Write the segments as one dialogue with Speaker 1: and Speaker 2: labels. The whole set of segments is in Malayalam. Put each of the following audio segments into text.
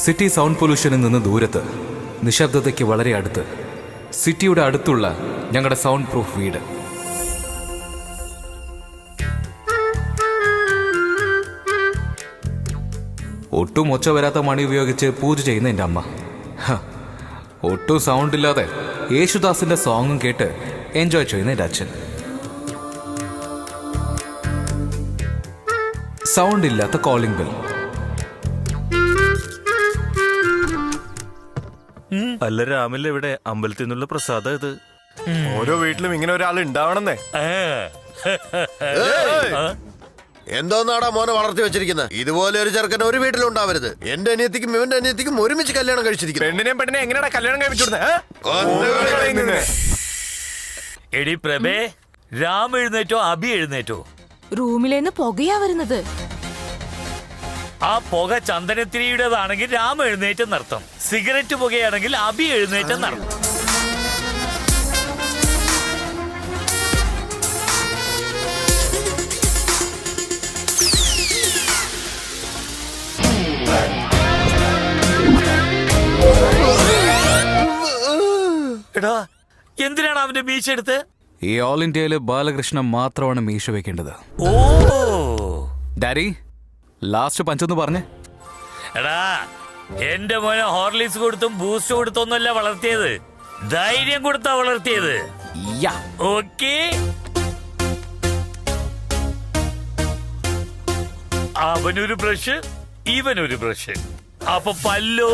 Speaker 1: സിറ്റി സൗണ്ട് പൊല്യൂഷനിൽ നിന്ന് ദൂരത്ത്, നിശബ്ദതയ്ക്ക് വളരെ അടുത്ത്, സിറ്റിയുടെ അടുത്തുള്ള ഞങ്ങളുടെ സൗണ്ട് പ്രൂഫ് വീട്. ഒട്ടും ഒച്ച വരാത്ത മണി ഉപയോഗിച്ച് പൂജ ചെയ്യുന്ന എൻ്റെ അമ്മ. ഒട്ടും സൗണ്ട് ഇല്ലാതെ യേശുദാസിന്റെ സോങ്ങും കേട്ട് എൻജോയ് ചെയ്യുന്ന എൻ്റെ അച്ഛൻ. സൗണ്ട് ഇല്ലാത്ത കോളിംഗ് ബെൽ.
Speaker 2: അല്ല രാമല്ല, ഇവിടെ അമ്പലത്തിൽ നിന്നുള്ള പ്രസാദം ഇത്.
Speaker 3: ഓരോ വീട്ടിലും ഇങ്ങനെ ഒരാൾ ഉണ്ടാവണമെന്നേ.
Speaker 4: എന്തോന്നാടാ മോനെ വളർത്തി വെച്ചിരിക്കുന്നത്? ഇതുപോലെ ഒരു ചെറുക്കൻ ഒരു വീട്ടിലും ഉണ്ടാവരുത്. എന്റെ അനിയത്തിക്കും ഇവന്റെ അനിയത്തിക്കും ഒരുമിച്ച് കല്യാണം കഴിച്ചിരിക്കുന്നു.
Speaker 3: പെണ്ണിനെ എങ്ങനെയാ കല്യാണം കഴിപ്പിച്ചോടുന്നേ?
Speaker 5: എടി പ്രഭേ, രാം എഴുന്നേറ്റോ അഭി എഴുന്നേറ്റോ?
Speaker 6: റൂമിലേന്ന് പുകയാ വരുന്നത്.
Speaker 5: ആ പുക ചന്ദനത്തിരിയുടേതാണെങ്കിൽ രാം എഴുന്നേറ്റെന്നർത്ഥം. സിഗരറ്റ് പുകയാണെങ്കിൽ അഭി എഴുന്നേറ്റെന്നർത്ഥം. എടാ, എന്തിനാണ് അവന്റെ മീശ എടുത്ത്?
Speaker 1: ഈ ഓൾ ഇന്ത്യയില് ബാലകൃഷ്ണൻ മാത്രമാണ് മീശ വെക്കേണ്ടത്.
Speaker 5: ഓ
Speaker 1: ഡാഡി, ലാസ്റ്റ് പഞ്ചൊന്ന് പറഞ്ഞേ.
Speaker 5: എടാ, എന്റെ മോനെ ഹോർലിക്സ് കൊടുത്തും ബൂസ്റ്റ് കൊടുത്തൊന്നുമല്ല വളർത്തിയത്, ധൈര്യം കൊടുത്താ വളർത്തിയത്. ഓക്കേ, അവനൊരു ബ്രഷ്, ഇവനൊരു ബ്രഷ്. അപ്പൊ പല്ലോ,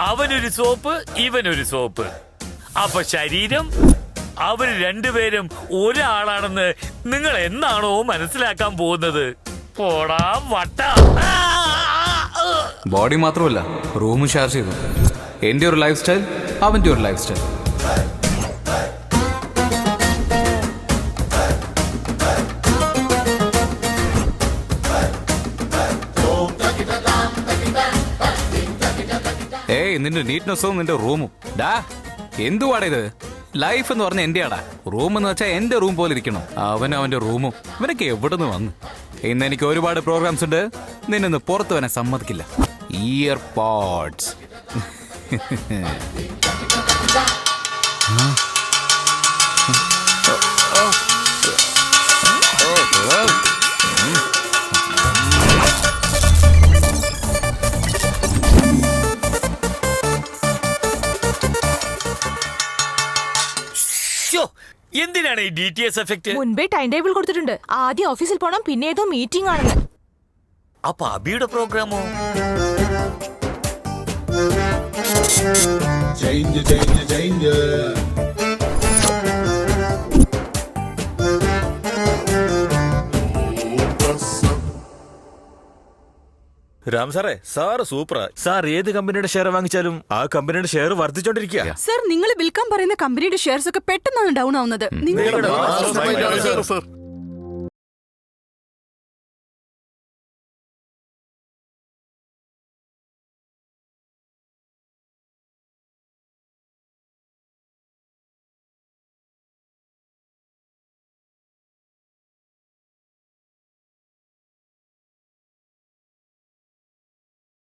Speaker 5: അവനൊരു സോപ്പ്, ഇവനൊരു സോപ്പ്. അപ്പൊ ശരീരം, അവര് രണ്ടുപേരും ഒരാളാണെന്ന് നിങ്ങൾ എന്നാണോ മനസ്സിലാക്കാൻ പോകുന്നത്? പോടാ വട്ട.
Speaker 1: ബോഡി മാത്രമല്ല, റൂമും ഷെയർ ചെയ്തു. എൻ്റെ ഒരു ലൈഫ് സ്റ്റൈൽ, അവൻ്റെ ഒരു ലൈഫ് സ്റ്റൈൽ. ഏയ്, നിന്റെ നീറ്റ്നെസ്സും നിന്റെ റൂമും. ഡാ, എന്തുവാടാ ഇത്? ലൈഫ് എന്ന് പറഞ്ഞ എന്റെയാടാ. റൂം എന്ന് വെച്ചാൽ എന്റെ റൂം പോലെ ഇരിക്കണം. അവന്റെ റൂമും. ഇവനൊക്കെ എവിടെ നിന്ന് വന്നു? ഇന്ന് എനിക്ക് ഒരുപാട് പ്രോഗ്രാംസ് ഉണ്ട്. നിന്നൊന്ന് പുറത്തു വരാൻ സമ്മതിക്കില്ല. Year pods.
Speaker 5: എന്തിനാണ് ഈ DTS എഫക്ട്?
Speaker 6: മുൻപേ ടൈം ടേബിൾ കൊടുത്തിട്ടുണ്ട്. ആദ്യം ഓഫീസിൽ പോണം, പിന്നെ ഏതോ മീറ്റിംഗ് ആണെന്ന്.
Speaker 5: അപ്പൊ അബിയുടെ പ്രോഗ്രാമോ?
Speaker 2: രാം സാറേ, സാറ് സൂപ്പറാ. സാർ ഏത് കമ്പനിയുടെ ഷെയർ വാങ്ങിച്ചാലും ആ കമ്പനിയുടെ ഷെയർ വർദ്ധിച്ചോണ്ടിരിക്കുക.
Speaker 7: സർ, നിങ്ങൾ വിൽക്കാൻ പറയുന്ന കമ്പനിയുടെ ഷെയർസ് ഒക്കെ പെട്ടെന്നാണ് ഡൗൺ ആവുന്നത്.